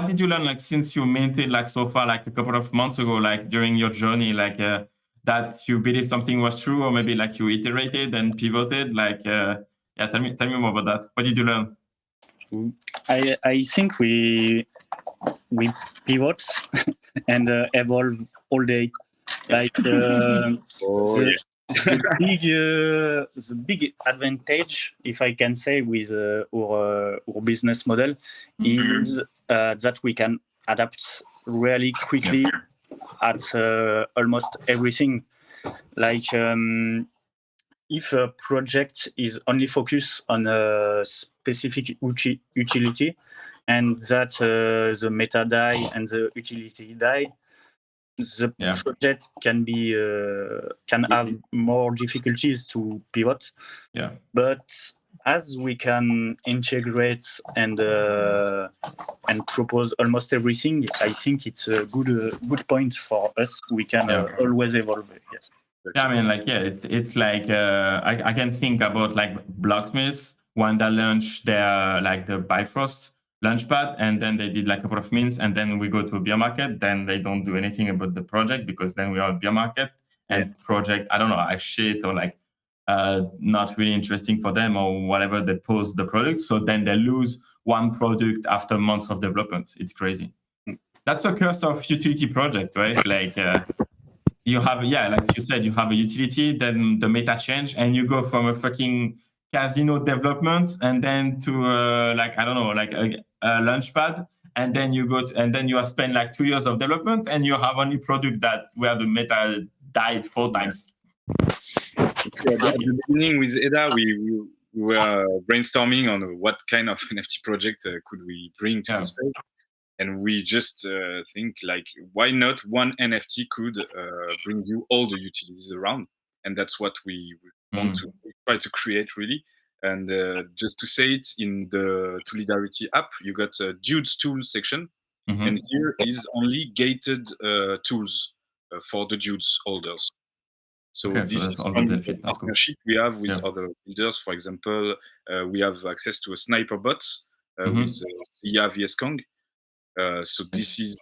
did you learn, like, since you minted, like, so far, like a couple of months ago, like during your journey, like that you believe something was true, or maybe like you iterated and pivoted, like yeah, tell me more about that. What did you learn? I think we pivot and evolve all day. Like the big advantage, if I can say, with our business model is that we can adapt really quickly at almost everything. Like if a project is only focused on a specific utility, and that the meta die and the utility die, the project can have more difficulties to pivot. Yeah. But as we can integrate and propose almost everything, I think it's a good point for us. We can always evolve. Yes. Yeah, I mean, like, yeah, it's like I can think about like Blocksmiths when they launched their like the Bifrost Launchpad, and then they did like a couple of mints, and then we go to a beer market. Then they don't do anything about the project because then we are a beer market and project, I don't know, I shit or like not really interesting for them or whatever. They pose the product, so then they lose one product after months of development. It's crazy. That's the curse of utility project, right? Like. You have, like you said, you have a utility, then the meta change, and you go from a fucking casino development and then to like, I don't know, like a launchpad, and then you go to, and then you have spent like 2 years of development, and you have only product that where the meta died 4 times. At the beginning with Edda, we were brainstorming on what kind of NFT project could we bring to the space. And we just think like, why not one NFT could bring you all the utilities around? And that's what we want to try to create, really. And just to say it, in the Toledarity app, you got a Dudes tools section. And here is only gated tools for the Dudes holders. So this is the partnership we have with other builders. For example, we have access to a sniper bot with Sia VS Kong. So this is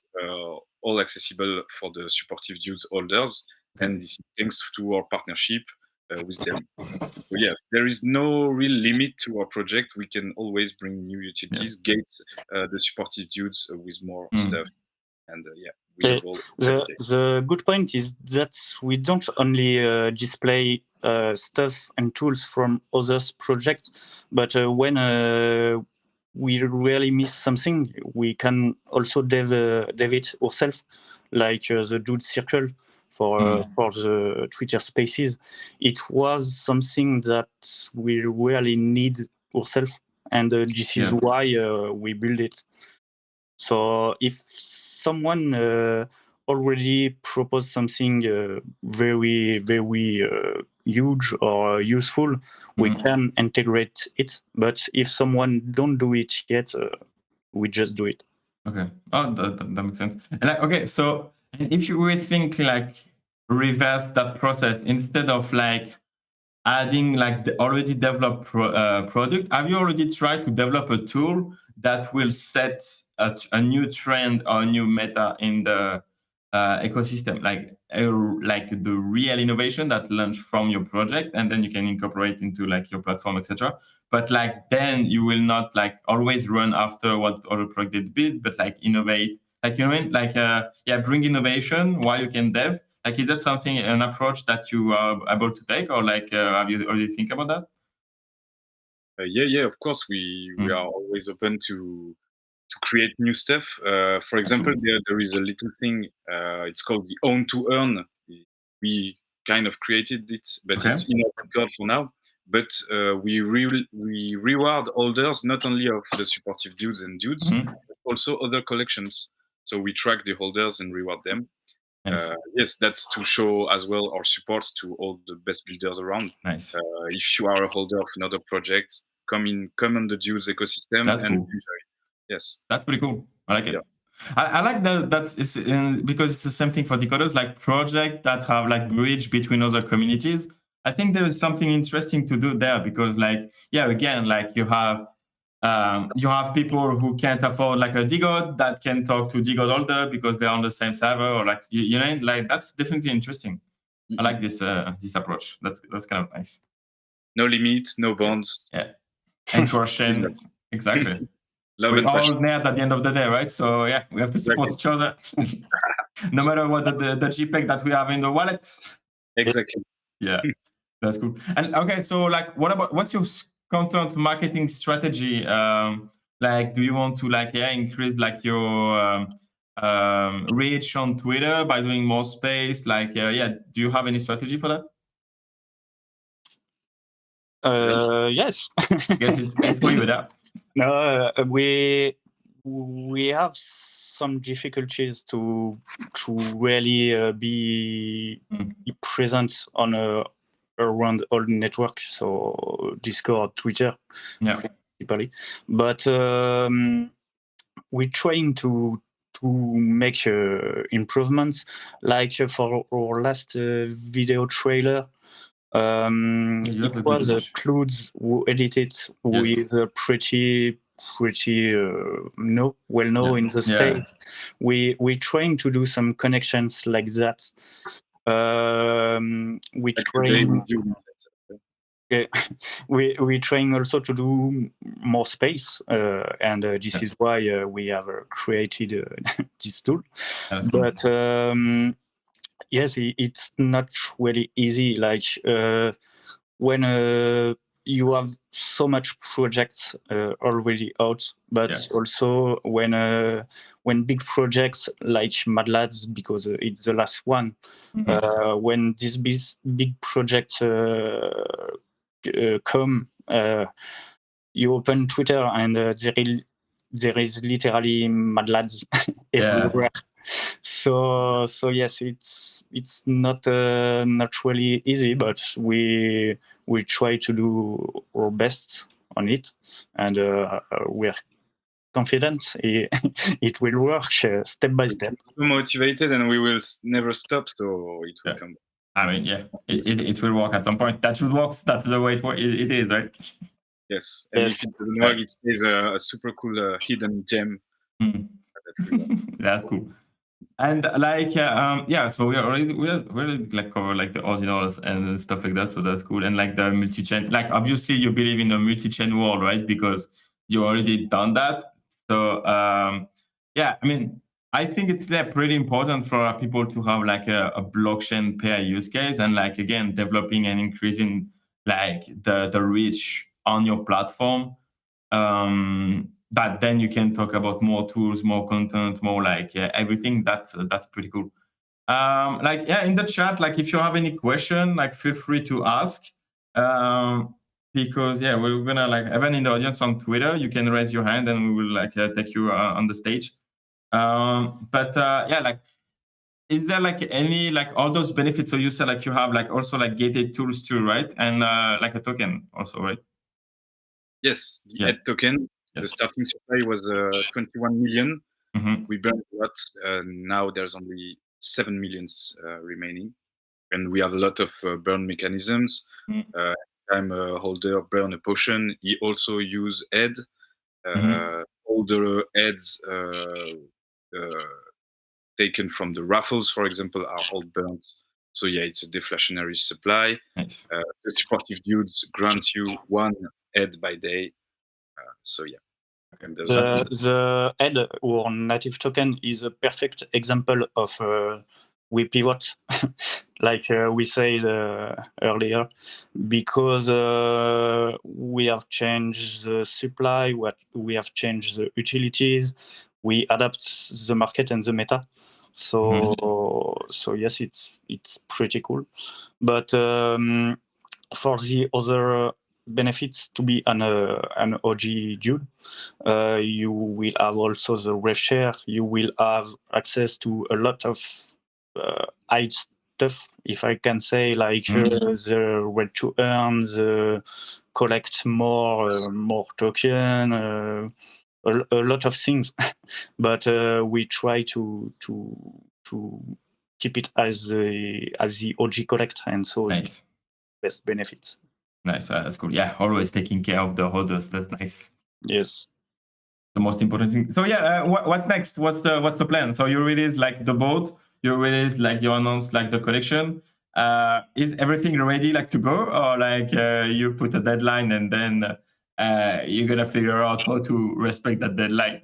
all accessible for the supportive Dudes holders, and this is thanks to our partnership with them. So yeah, there is no real limit to our project. We can always bring new utilities, gate the supportive Dudes with more stuff, and the good point is that we don't only display stuff and tools from others' projects, but when we really miss something, we can also dev it ourselves, like the Dude Circle for the Twitter Spaces. It was something that we really need ourselves, and this is why we build it. So if someone already proposed something very, very huge or useful, we can integrate it. But if someone don't do it yet, we just do it. Okay. Oh, that makes sense. And like, okay, so if you would think like reverse that process, instead of like adding like the already developed product, have you already tried to develop a tool that will set a new trend or a new meta in the ecosystem, like the real innovation that launched from your project, and then you can incorporate into like your platform, etc. But like then you will not like always run after what other project did build, but like innovate, like, you know what I mean? Like bring innovation while you can dev. Like, is that something, an approach that you are able to take, or like have you already think about that? Yeah, of course we are always open to create new stuff. For example, there is a little thing, it's called the own to earn. We kind of created it, but it's in our record for now. But we reward holders not only of the supportive Dudes and Dudes, but also other collections. So we track the holders and reward them. Yes, that's to show as well our support to all the best builders around. Nice. If you are a holder of another project, come on the Dudes ecosystem and enjoy. Yes, that's pretty cool. I like it. I like that. That's because it's the same thing for Decod3rs, like projects that have like bridge between other communities. I think there is something interesting to do there because, like, yeah, again, like you have people who can't afford like a Decod that can talk to Decod holder because they're on the same server, or like you know, like that's definitely interesting. I like this this approach. That's kind of nice. No limit, no bonds. Yeah, and cross-chain. Exactly. Love We're and all nerds at the end of the day, right? So yeah, we have to support each other, no matter what the JPEG that we have in the wallet. Exactly. Yeah, that's cool. And okay, so like, what's your content marketing strategy? Like, do you want to like increase like your reach on Twitter by doing more space? Like, do you have any strategy for that? Yes. Yes, it's for you there. No, we have some difficulties to really be present on around all networks, so Discord, Twitter, principally. But we're trying to make improvements. Like for our last video trailer, it was Claude who edited with a pretty well known in the space. We're trying to do some connections like that. We're trying also to do more space, and this is why we have created this tool. But yes, it's not really easy. Like when you have so much projects already out, but also when big projects like Mad Lads, because it's the last one, when these big projects come, you open Twitter and there is literally Mad Lads everywhere. So yes, it's not really easy, but we try to do our best on it, and we're confident it will work step by step. We're motivated, and we will never stop. So it will come. I mean, it will work at some point. That should work. That's the way it is, right? Yes, and if it doesn't work, it stays a super cool hidden gem. That's cool. And like so we already like cover like the ordinals and stuff like that, so that's cool. And like the multi-chain, like obviously you believe in the multi-chain world, right? Because you already done that. So I mean, I think it's pretty important for people to have like a blockchain pair use case, and like again developing and increasing like the reach on your platform. That then you can talk about more tools, more content, more like everything. That's pretty cool. In the chat, like if you have any question, like feel free to ask. Because we're gonna like even in the audience on Twitter, you can raise your hand and we will like take you on the stage. Like, is there like any like all those benefits? So you said like you have like also like gated tools too, right? And like a token also, right? Yes, the Edda token. The starting supply was 21 million. We burned a lot. Now there's only 7 million remaining, and we have a lot of burn mechanisms. Time holder burn a potion. He also use Edda. All the Edds taken from the raffles, for example, are all burnt. So it's a deflationary supply. Nice. The supportive dudes grant you 1 Edda by day. The Edda or native token is a perfect example of we pivot, like we said earlier, because we have changed the supply, we have changed the utilities, we adapt the market and the meta. So yes, it's pretty cool. But for the other benefits to be an OG Dude, you will have also the rev share. You will have access to a lot of hide stuff, if I can say, like the red to earn, the collect more token, a lot of things. But we try to keep it as the OG collect, and so nice. best benefits. Nice, that's cool. Yeah, always taking care of the holders. That's nice. Yes. The most important thing. So yeah, what's next? What's the plan? So you release like the boat, you release like you announce like the collection. Is everything ready like to go, or like you put a deadline and then you're gonna figure out how to respect that deadline?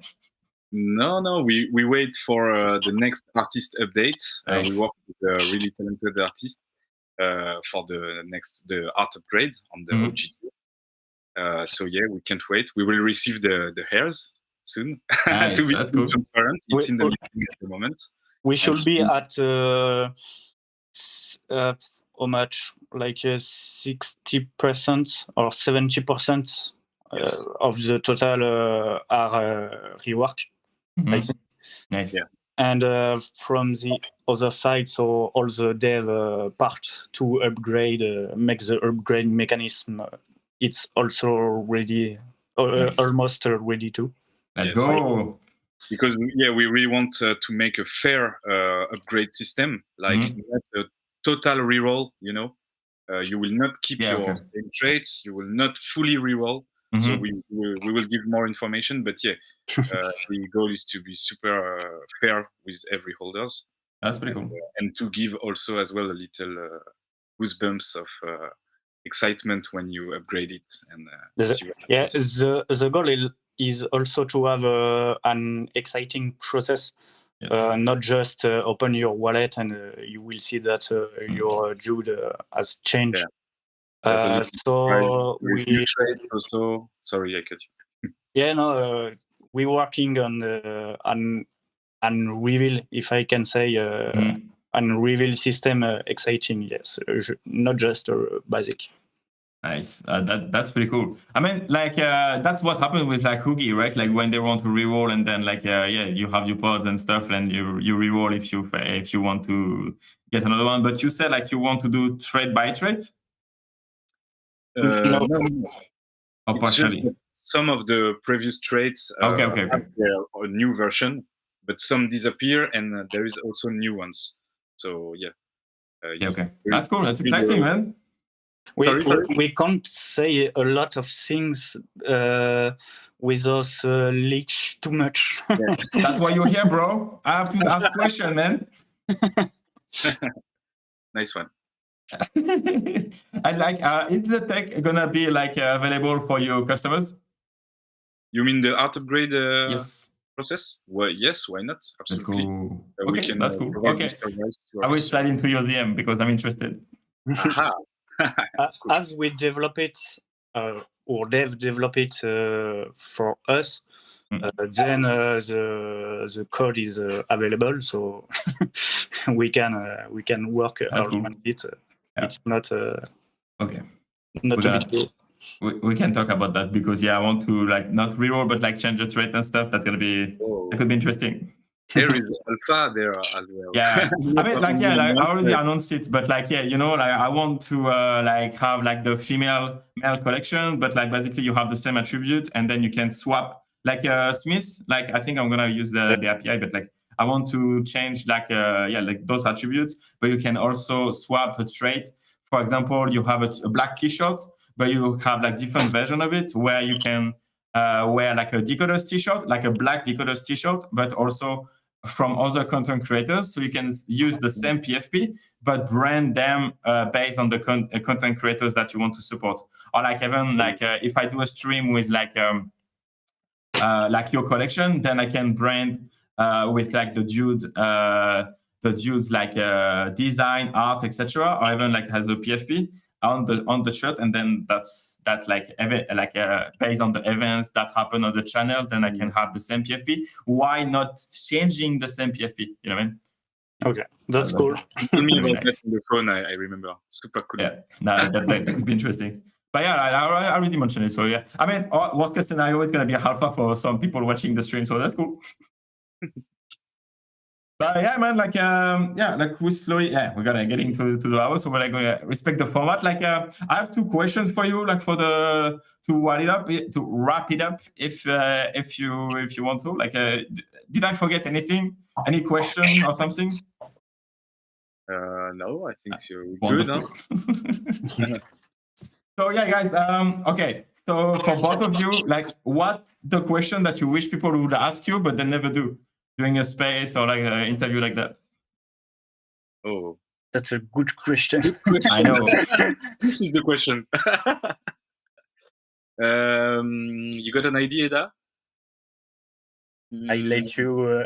No, we wait for the next artist update. Nice. We work with a really talented artist for the art upgrade on the OGT. So yeah, we can't wait. We will receive the hairs soon. Nice, to be that's cool. transparent, it's in the making at the moment. We should be at how much, like 60% or 70% of the total are rework. I think. Nice. Yeah. And from the other side, so all the dev part to upgrade, make the upgrade mechanism, it's also ready, almost ready too. Let's go. Because we really want to make a fair upgrade system, like not a total reroll. You will not keep your same traits. You will not fully reroll. So we will give more information, but the goal is to be super fair with every holders. That's pretty cool. And to give also as well a little goosebumps of excitement when you upgrade it. And the goal is also to have an exciting process. Not just open your wallet and you will see that your Jude has changed. So we also. Sorry, I cut you. We're working on reveal, if I can say, and reveal system exciting. Yes, not just basic. Nice. That's pretty cool. I mean, like that's what happened with like Hugi, right? Like when they want to reroll, and then like you have your pods and stuff, and you reroll if you want to get another one. But you said like you want to do trade by trade. No. Or partially. Some of the previous traits okay. have a new version, but some disappear, and there is also new ones. So okay, that's cool. That's exciting, man. We can't say a lot of things without leak too much. That's why you're here, bro. I have to ask question, man. Nice one. And like, is the tech gonna be like available for your customers? You mean the art upgrade process? Well, yes, why not? Absolutely. Okay, that's cool. Okay, I will slide into your DM because I'm interested. As we develop it, or dev develop it for us, then the code is available, so we can work around it. It's not okay. Not a big deal. We can talk about that because I want to like not reroll but like change the trait and stuff. That could be interesting. There is alpha there as well. Yeah, I mean, like, I already announced it, but like, like I want to like have like the male collection, but like basically you have the same attribute, and then you can swap like Smith. Like I think I'm gonna use the API, but like I want to change like like those attributes, but you can also swap a trait. For example, you have a black T-shirt, but you have like different version of it where you can wear like a Decod3rs T-shirt, like a black Decod3rs T-shirt, but also from other content creators. So you can use the same PFP, but brand them based on the content creators that you want to support. Or like even like if I do a stream with like your collection, then I can brand with like the dudes like design, art, etc. Or even like has a PFP on the shirt, and then that's like based on the events that happen on the channel, then I can have the same PFP. Why not changing the same PFP? You know what I mean? Okay, that's cool. Tell me about that on the phone. I remember. Super cool. Yeah, that could be interesting. But I already mentioned it. So yeah, I mean, worst case scenario, it's gonna be alpha for some people watching the stream. So that's cool. But yeah, man, like like we slowly, we're gonna get into the hour, so we're like gonna respect the format. Like, I have two questions for you, like to wrap it up, if you want to. Like, did I forget anything? Any question or something? No, I think you're good. Wonderful. So yeah, guys. Okay. So for both of you, like, what the question that you wish people would ask you, but they never do during a space or like an interview like that? Oh, that's a good question. I know. This is the question. You got an idea, Edda? I let you.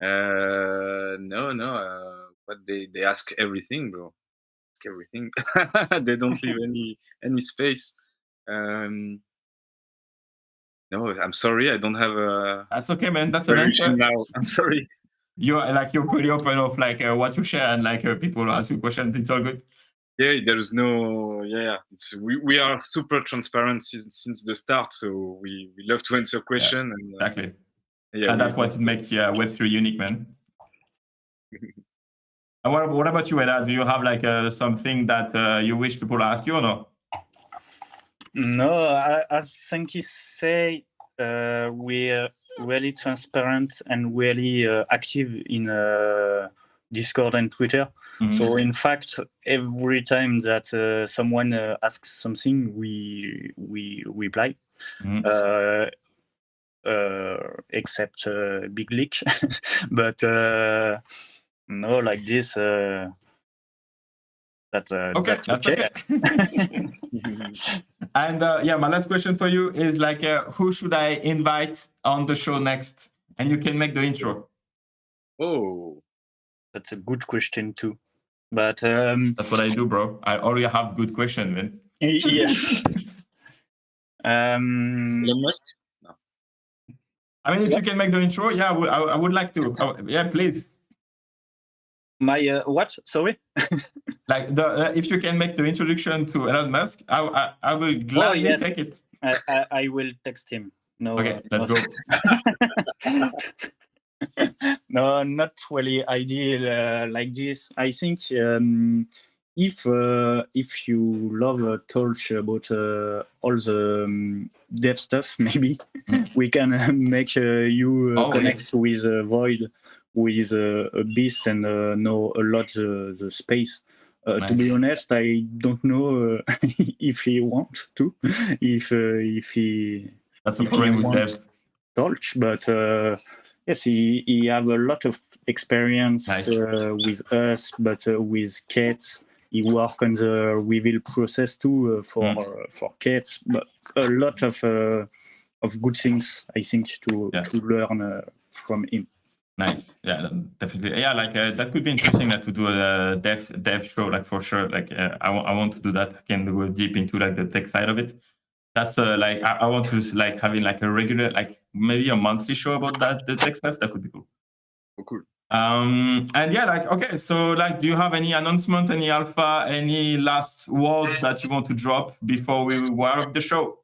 No. But they ask everything, bro. Ask everything. They don't leave any space. No, I'm sorry, I don't have a. That's okay, man. That's an answer. Now, I'm sorry. You're pretty open of like what you share, and like people ask you questions. It's all good. Yeah, there is no. Yeah, we are super transparent since the start, so we love to answer questions. Yeah, exactly. Yeah, and that's what it makes Web3 unique, man. And what about you, Edda? Do you have like something that you wish people ask you or no? No, as Sans-Qui say, we're really transparent and really active in Discord and Twitter. Mm-hmm. So in fact, every time that someone asks something, we reply. Mm-hmm. Except big leak, but no, like this. That's okay. And yeah, my last question for you is like, who should I invite on the show next? And you can make the intro. Oh, that's a good question too. But that's what I do, bro. I already have good questions, man. Yes. Elon Musk? No. I mean, if you can make the intro, yeah, I would like to. Yeah, please. My what? Sorry. Like if you can make the introduction to Elon Musk, I will gladly take it. I will text him. No. Okay, let's go. No, not really ideal like this. I think if you love talk about all the dev stuff, maybe we can make you connect with Void, with a beast, and know a lot the space. Nice. To be honest, I don't know if he wants to, if he. That's a problem with dev. Talk, but yes, he have a lot of experience with us, but with cats. He work on the reveal process too for cats, but a lot of good things I think to learn from him. Nice, yeah, definitely. Yeah, like that could be interesting to do a dev show, like for sure. Like I want to do that. I can go deep into like the tech side of it. That's like I want to like having like a regular, like maybe a monthly show about the tech stuff. That could be cool. Oh, cool. And yeah, like okay, so like, do you have any announcement, any alpha, any last words that you want to drop before we wrap up the show?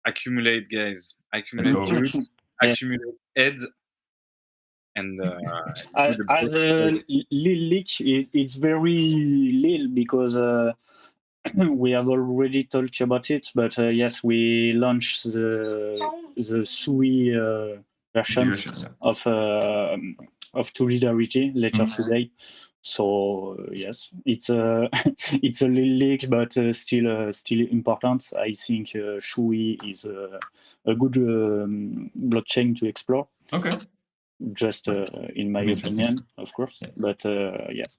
Accumulate, guys. Accumulate. Accumulate Ed. And as a little leak, it's very little because we have already talked about it. But yes, we launched the SUI versions of Toledarity later today. So yes, it's a little leak, but still important. I think SUI is a good blockchain to explore. Okay. Just in my opinion, of course, but yes.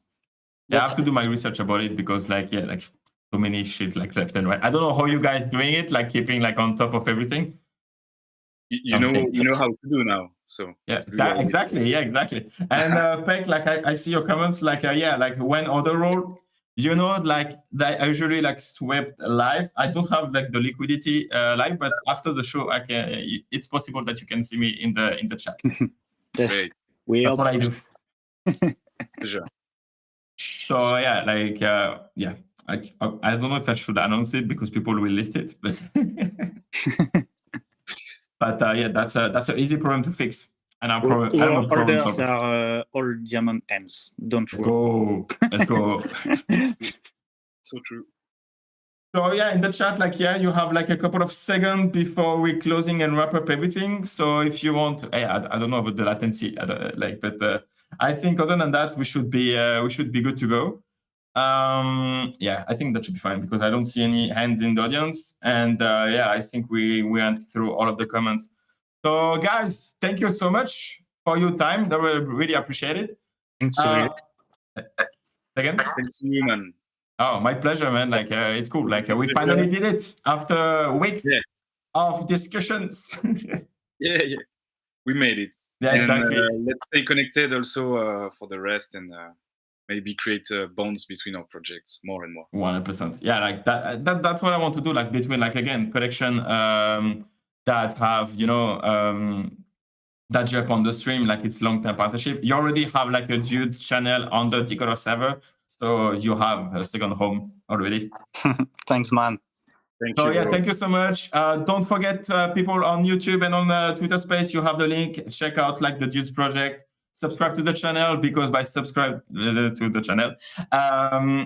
Yeah, I have to do my research about it because like so many shit like left and right. I don't know how you guys doing it, like keeping like on top of everything. You know how to do now. So yeah, exactly. Yeah, exactly. And Peck, like I see your comments, like like when other role, you know, like that I usually like swept live. I don't have like the liquidity live, but after the show, I can. It's possible that you can see me in the chat. Yes, that's what I do. Sure. So yeah, like yeah, I don't know if I should announce it because people will list it, but but yeah, that's an easy problem to fix, and I'm a problem solver. Are all diamond ends. Don't worry. Let's go. So true. So yeah, in the chat, like you have like a couple of seconds before we closing and wrap up everything. So if you want, I don't know about the latency, but I think other than that, we should be good to go. Yeah, I think that should be fine because I don't see any hands in the audience, and yeah, I think we went through all of the comments. So guys, thank you so much for your time. That we really appreciate it. Thanks to you. Again? Thanks to you, man. Oh, my pleasure, man. Like it's cool. Like we finally did it after weeks of discussions. Yeah. We made it. Yeah, and, exactly. Let's stay connected also for the rest, and maybe create bonds between our projects more and more. 100%. Yeah, like that's what I want to do. Like between, like, again, collection that have, you know, that jump on the stream, like it's long-term partnership. You already have like a Dudes channel on the Decod3rs server, so you have a second home already. Thanks, man. Thank you. Yeah, thank you so much. Don't forget, people on YouTube and on Twitter Space, you have the link. Check out like the Dudes project. Subscribe to the channel, because by subscribe to the channel,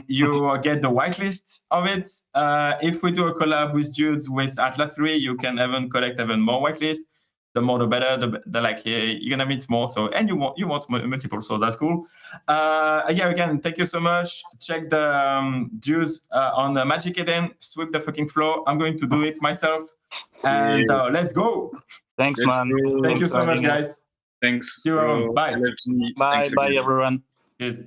you get the whitelist of it. If we do a collab with Dudes with Atlas 3, you can even collect even more whitelist. The more the better. The like you're gonna meet more. So, and you want multiple. So that's cool. Yeah, again, thank you so much. Check the Dudes on the Magic Eden. Sweep the fucking floor. I'm going to do it myself. And let's go. Thanks, man. Thank you so much, guys. Thanks. Bye. Bye, everyone. Cheers.